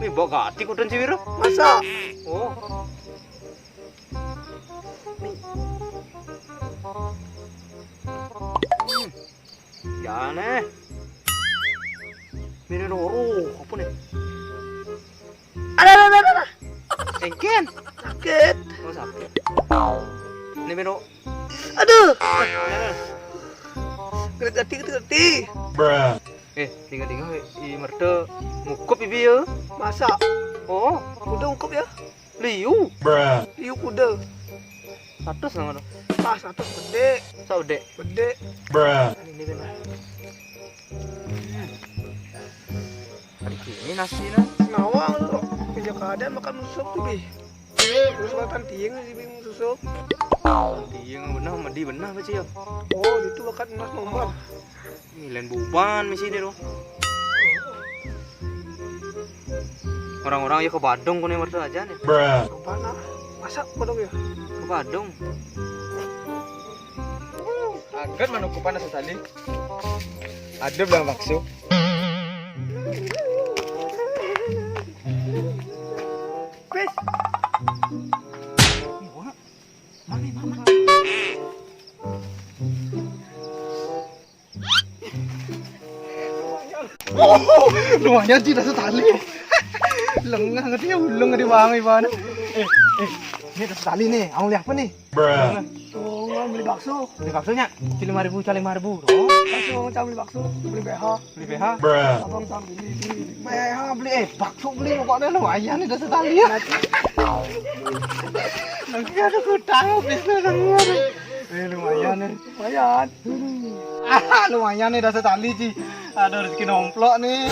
Nih bawa gati kudun si Wiro. Masa? Oh. Ya nih. Ini loro, apa nih? Ada. Engken. Sakit. Oh sakit. Ini Miro. Aduh. Gerti. Tiga i merta ngukup ibi ya. Masa? Oh, Kuda ungkup ya? liu. Liu kuda. Satu sama dong. Pas satu gede. Saude. Gede. Ini benar. Hari ini nasi nah. Nawang lu. Kerja keadaan makan susuk tuh bi. Terus makan tiang sih bingung susuk. Iya benar, mandi benar apa sih ya? Oh itu makan nas nomor. Milen buban misi deh dong. Orang-orang ya ke Badung kau nih merta aja nih. Apa nah? Masak kodok ya? Ke Badung. Agak manukupan nasi tali. Ada belang bakso. Chris. Lumayan sih nasi tali. Lengah ngerti ya ulung nggak dibangun mana. Ini nasi tali nih. Kamu lihat apa nih? Oh nggak beli bakso. Beli baksonya. Cili 5.000, cali 5.000. Oh bakso cang beli bakso. Beli BH. Beli BH. Abang cang beli. BH beli bakso beli pokoknya lumayan nih nasi tali ya. Lagi ada kutang habisnya lumayan. Lumayan nih. Lumayan. Lumayan nih nasi tali sih. Ada rezeki nomplok nih.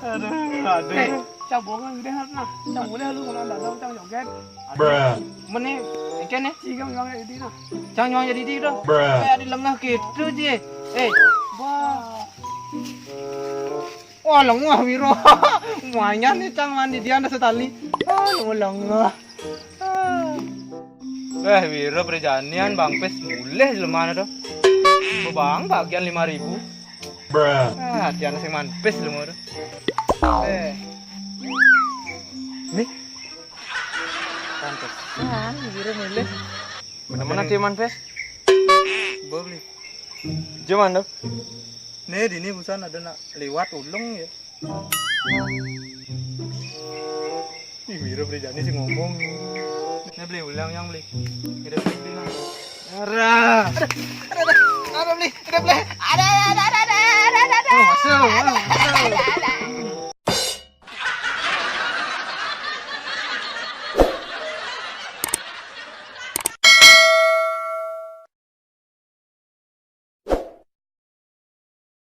Aduh. Cang bohong gede hal nah. Cang boleh lu kalau ada cang joget. Meni, engken nih. Jika memang ini nah. Jangan nyuang jadi di dong. Kayak di lengah gitu sih. Wah. Wah lengah Wiro. Lumayan nih cang mandi dia nasi tali. Lengah. Wiro perjanian Bang Pes boleh lemana dong. Bang bagian 5.000. Hati anak sing manpes lemah dong. Nih. Pantes. Wiro milih. Mana dia manpes? Boleh. Cuman dong. Nih di ini busan ada nak lewat ulung ya. Ih Wiro berjani sih ngomong. Ini beli ulang yang beli. Kita beli lah. Ada beli. Ada.